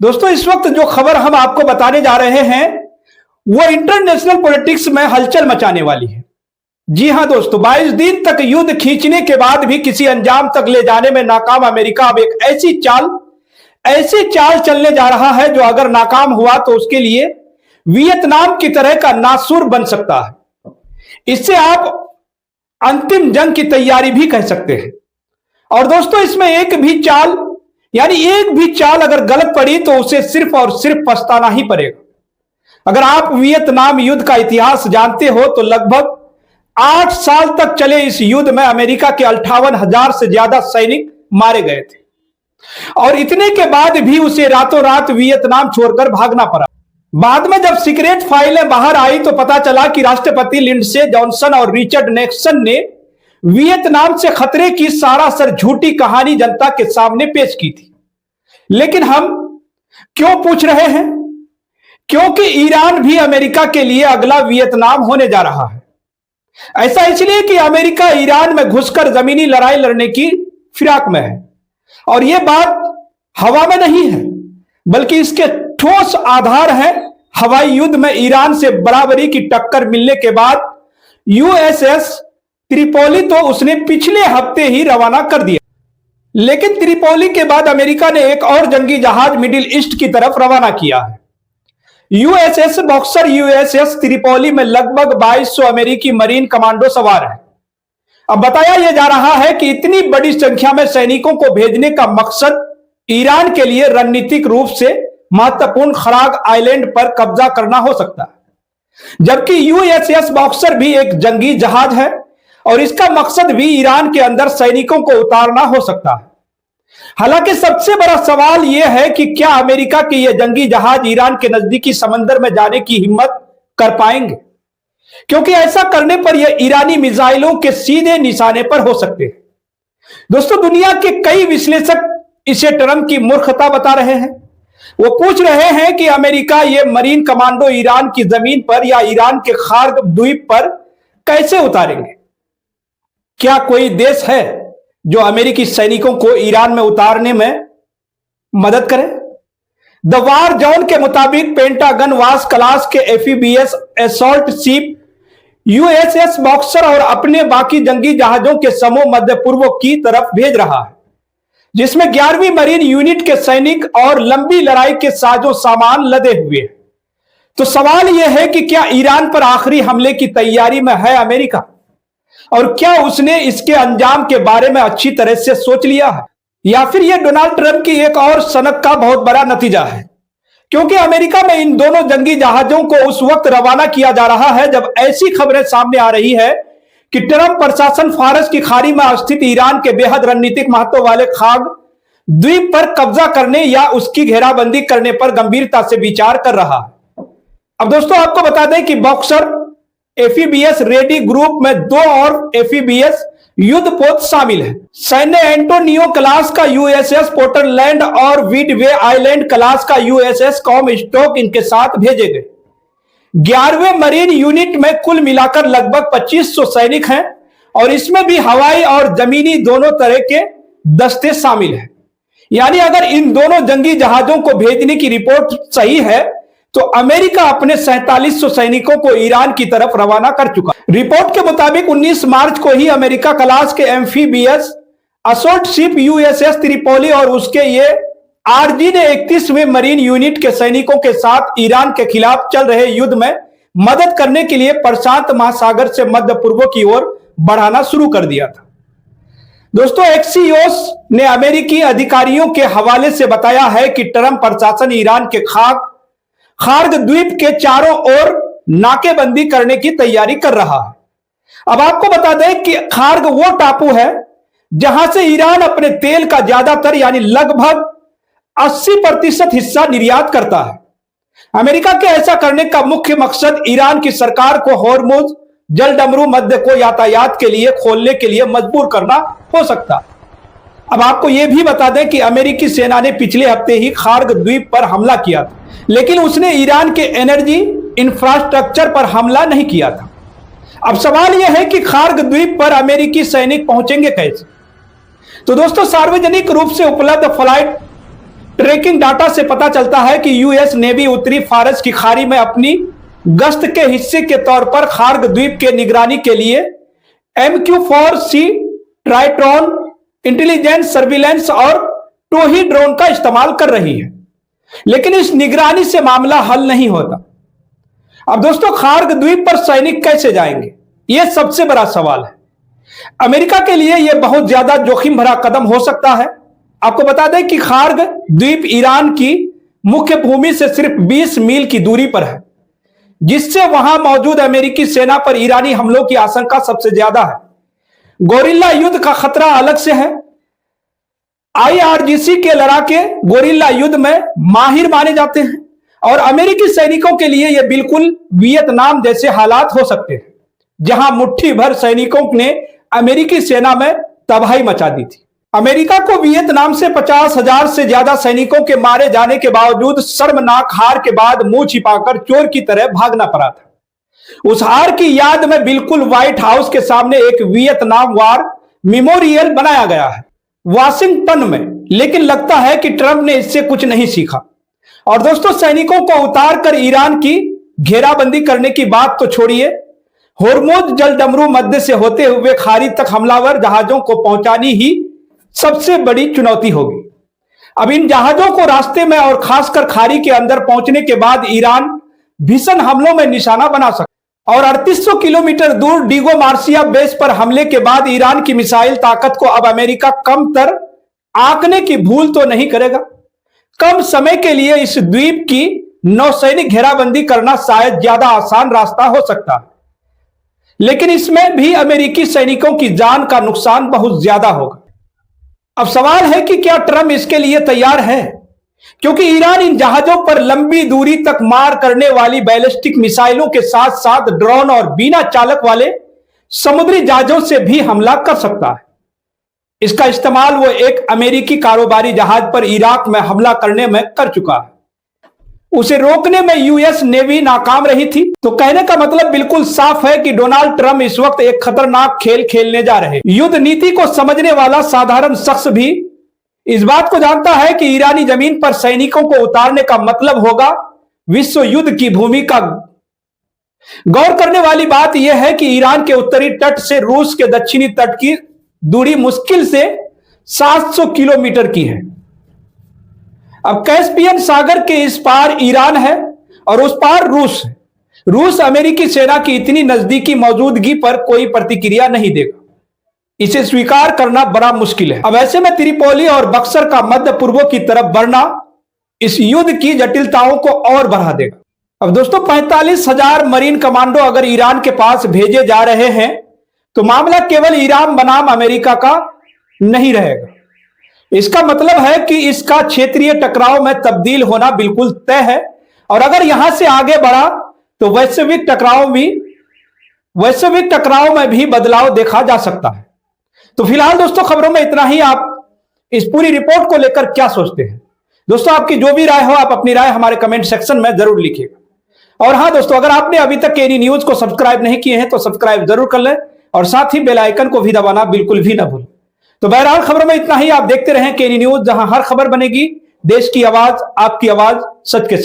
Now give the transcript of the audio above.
दोस्तों इस वक्त जो खबर हम आपको बताने जा रहे हैं वो इंटरनेशनल पॉलिटिक्स में हलचल मचाने वाली है। जी हां दोस्तों, 22 दिन तक युद्ध खींचने के बाद भी किसी अंजाम तक ले जाने में नाकाम अमेरिका अब एक ऐसी चाल चलने जा रहा है जो अगर नाकाम हुआ तो उसके लिए वियतनाम की तरह का नासूर बन सकता है। इससे आप अंतिम जंग की तैयारी भी कह सकते हैं। और दोस्तों इसमें एक भी चाल अगर गलत पड़ी तो उसे सिर्फ और सिर्फ पछताना ही पड़ेगा। अगर आप वियतनाम युद्ध का इतिहास जानते हो तो लगभग 8 साल तक चले इस युद्ध में अमेरिका के 58,000 से ज्यादा सैनिक मारे गए थे और इतने के बाद भी उसे रातों रात वियतनाम छोड़कर भागना पड़ा। बाद में जब सीक्रेट फाइलें बाहर आई तो पता चला कि राष्ट्रपति लिंडसे जॉनसन और रिचर्ड निक्सन ने वियतनाम से खतरे की सरासर झूठी कहानी जनता के सामने पेश की थी। लेकिन हम क्यों पूछ रहे हैं? क्योंकि ईरान भी अमेरिका के लिए अगला वियतनाम होने जा रहा है। ऐसा इसलिए कि अमेरिका ईरान में घुसकर जमीनी लड़ाई लड़ने की फिराक में है और यह बात हवा में नहीं है बल्कि इसके ठोस आधार है। हवाई युद्ध में ईरान से बराबरी की टक्कर मिलने के बाद यूएसएस त्रिपोली तो उसने पिछले हफ्ते ही रवाना कर दिया, लेकिन त्रिपोली के बाद अमेरिका ने एक और जंगी जहाज मिडिल ईस्ट की तरफ रवाना किया है। यूएसएस बॉक्सर यूएसएस त्रिपोली में लगभग 2200 अमेरिकी मरीन कमांडो सवार है। अब बताया यह जा रहा है कि इतनी बड़ी संख्या में सैनिकों को भेजने का मकसद ईरान के लिए रणनीतिक रूप से महत्वपूर्ण खराग आइलैंड पर कब्जा करना हो सकता है, जबकि यूएसएस बॉक्सर भी एक जंगी जहाज है और इसका मकसद भी ईरान के अंदर सैनिकों को उतारना हो सकता है। हालांकि सबसे बड़ा सवाल यह है कि क्या अमेरिका के ये जंगी जहाज ईरान के नजदीकी समंदर में जाने की हिम्मत कर पाएंगे, क्योंकि ऐसा करने पर यह ईरानी मिसाइलों के सीधे निशाने पर हो सकते हैं। दोस्तों दुनिया के कई विश्लेषक इसे ट्रंप की मूर्खता बता रहे हैं। वो पूछ रहे हैं कि अमेरिका ये मरीन कमांडो ईरान की जमीन पर या ईरान के खार्ग द्वीप पर कैसे उतारेंगे? क्या कोई देश है जो अमेरिकी सैनिकों को ईरान में उतारने में मदद करे? द वार जोन के मुताबिक पेंटागन वास क्लास के एफीबीएस असॉल्ट शिप यूएसएस बॉक्सर और अपने बाकी जंगी जहाजों के समूह मध्य पूर्व की तरफ भेज रहा है, जिसमें 11वीं मरीन यूनिट के सैनिक और लंबी लड़ाई के साजो सामान लदे हुए हैं। तो सवाल यह है कि क्या ईरान पर आखिरी हमले की तैयारी में है अमेरिका, और क्या उसने इसके अंजाम के बारे में अच्छी तरह से सोच लिया है, या फिर यह डोनाल्ड ट्रंप की एक और सनक का बहुत बड़ा नतीजा है? क्योंकि अमेरिका में इन दोनों जंगी जहाजों को उस वक्त रवाना किया जा रहा है जब ऐसी खबरें सामने आ रही है कि ट्रंप प्रशासन फारस की खाड़ी में स्थित ईरान के बेहद रणनीतिक महत्व वाले खाग द्वीप पर कब्जा करने या उसकी घेराबंदी करने पर गंभीरता से विचार कर रहा है। अब दोस्तों आपको बता दें कि बॉक्सर एफीबीएस रेडी ग्रुप में 2 और एफीबीएस युद्धपोत शामिल है। सैन्य एंटोनियो क्लास का यूएसएस पोर्टलैंड और विडवे आइलैंड क्लास का यूएसएस कॉमस्टॉक इनके साथ भेजे गए। 11वें मरीन यूनिट में कुल मिलाकर लगभग 2500 सैनिक हैं और इसमें भी हवाई और जमीनी दोनों तरह के दस्ते शामिल हैं। यानी अगर इन दोनों जंगी जहाजों को भेजने की रिपोर्ट सही है तो अमेरिका अपने 4700 सैनिकों को ईरान की तरफ रवाना कर चुका। रिपोर्ट के मुताबिक 19 मार्च को ही अमेरिका क्लास के amphibious assault ship USS Tripoli और उसके ये आरजी ने 31वें मरीन यूनिट के सैनिकों के साथ ईरान के खिलाफ चल रहे युद्ध में मदद करने के लिए प्रशांत महासागर से मध्य पूर्व की ओर बढ़ाना शुरू कर दिया था। दोस्तों एक्सियोस ने अमेरिकी अधिकारियों के हवाले से बताया है कि ट्रंप प्रशासन ईरान के खार्ग द्वीप के चारों ओर नाकेबंदी करने की तैयारी कर रहा है। अब आपको बता दें कि खार्ग वो टापू है जहां से ईरान अपने तेल का ज्यादातर यानी लगभग 80% हिस्सा निर्यात करता है। अमेरिका के ऐसा करने का मुख्य मकसद ईरान की सरकार को होर्मुज जलडमरू मध्य को यातायात के लिए खोलने के लिए मजबूर करना हो सकता है। अब आपको यह भी बता दें कि अमेरिकी सेना ने पिछले हफ्ते ही खार्ग द्वीप पर हमला किया था, लेकिन उसने ईरान के एनर्जी इंफ्रास्ट्रक्चर पर हमला नहीं किया था। अब सवाल यह है कि खार्ग द्वीप पर अमेरिकी सैनिक पहुंचेंगे कैसे? तो दोस्तों सार्वजनिक रूप से उपलब्ध फ्लाइट ट्रैकिंग डाटा से पता चलता है कि यूएस नेवी उत्तरी फारस की खाड़ी में अपनी गश्त के हिस्से के तौर पर खार्ग द्वीप के निगरानी के लिए MQ-4C ट्राइट्रॉन इंटेलिजेंस सर्विलेंस और टोही ड्रोन का इस्तेमाल कर रही है, लेकिन इस निगरानी से मामला हल नहीं होता। अब दोस्तों, खार्ग द्वीप पर सैनिक कैसे जाएंगे, यह सबसे बड़ा सवाल है। अमेरिका के लिए यह बहुत ज्यादा जोखिम भरा कदम हो सकता है। आपको बता दें कि खार्ग द्वीप ईरान की मुख्य भूमि से सिर्फ 20 मील की दूरी पर है, जिससे वहां मौजूद अमेरिकी सेना पर ईरानी हमलों की आशंका सबसे ज्यादा है। गोरिल्ला युद्ध का खतरा अलग से है। IRGC के लड़ाके गोरिल्ला युद्ध में माहिर माने जाते हैं और अमेरिकी सैनिकों के लिए यह बिल्कुल वियतनाम जैसे हालात हो सकते हैं, जहां मुट्ठी भर सैनिकों ने अमेरिकी सेना में तबाही मचा दी थी। अमेरिका को वियतनाम से 50,000 से ज्यादा सैनिकों के मारे जाने के बावजूद शर्मनाक हार के बाद मुंह छिपाकर चोर की तरह भागना पड़ा था। उस हार की याद में बिल्कुल व्हाइट हाउस के सामने एक वियतनाम वार मेमोरियल बनाया गया है वाशिंगटन में, लेकिन लगता है कि ट्रंप ने इससे कुछ नहीं सीखा। और दोस्तों, सैनिकों को उतार कर ईरान की घेराबंदी करने की बात तो छोड़िए, होर्मुज जलडमरू मध्य से होते हुए खाड़ी तक हमलावर जहाजों को पहुंचानी ही सबसे बड़ी चुनौती होगी। अब इन जहाजों को रास्ते में और खासकर खाड़ी के अंदर पहुंचने के बाद ईरान भीषण हमलों में निशाना बना सकता और 3800 किलोमीटर दूर डीगो मार्सिया बेस पर हमले के बाद ईरान की मिसाइल ताकत को अब अमेरिका कमतर आंकने की भूल तो नहीं करेगा। कम समय के लिए इस द्वीप की नौसैनिक घेराबंदी करना शायद ज्यादा आसान रास्ता हो सकता है, लेकिन इसमें भी अमेरिकी सैनिकों की जान का नुकसान बहुत ज्यादा होगा। अब सवाल है कि क्या ट्रंप इसके लिए तैयार है, क्योंकि ईरान इन जहाजों पर लंबी दूरी तक मार करने वाली बैलिस्टिक मिसाइलों के साथ साथ ड्रोन और बिना चालक वाले समुद्री जहाजों से भी हमला कर सकता है। इसका इस्तेमाल वो एक अमेरिकी कारोबारी जहाज पर इराक में हमला करने में कर चुका है। उसे रोकने में यूएस नेवी नाकाम रही थी। तो कहने का मतलब बिल्कुल साफ है कि डोनाल्ड ट्रंप इस वक्त एक खतरनाक खेल खेलने जा रहे हैं। युद्ध नीति को समझने वाला साधारण शख्स भी इस बात को जानता है कि ईरानी जमीन पर सैनिकों को उतारने का मतलब होगा विश्व युद्ध की भूमि का। गौर करने वाली बात यह है कि ईरान के उत्तरी तट से रूस के दक्षिणी तट की दूरी मुश्किल से 700 किलोमीटर की है। अब कैस्पियन सागर के इस पार ईरान है और उस पार रूस है। रूस अमेरिकी सेना की इतनी नजदीकी मौजूदगी पर कोई प्रतिक्रिया नहीं देगा। इसे स्वीकार करना बड़ा मुश्किल है। अब ऐसे में त्रिपोली और बक्सर का मध्य पूर्व की तरफ बढ़ना इस युद्ध की जटिलताओं को और बढ़ा देगा। अब दोस्तों, 45,000 मरीन कमांडो अगर ईरान के पास भेजे जा रहे हैं तो मामला केवल ईरान बनाम अमेरिका का नहीं रहेगा। इसका मतलब है कि इसका क्षेत्रीय टकराव में तब्दील होना बिल्कुल तय है और अगर यहां से आगे बढ़ा तो वैश्विक टकराव में भी बदलाव देखा जा सकता है। तो फिलहाल दोस्तों, खबरों में इतना ही। आप इस पूरी रिपोर्ट को लेकर क्या सोचते हैं? दोस्तों, आपकी जो भी राय हो, आप अपनी राय हमारे कमेंट सेक्शन में जरूर लिखिएगा। और हाँ दोस्तों, अगर आपने अभी तक केनी न्यूज को सब्सक्राइब नहीं किए हैं तो सब्सक्राइब जरूर कर लें और साथ ही बेल आइकन को भी दबाना बिल्कुल भी ना भूलें। तो बहरहाल, खबरों में इतना ही। आप देखते रहें केनी न्यूज, जहां हर खबर बनेगी देश की आवाज, आपकी आवाज, सच के साथ।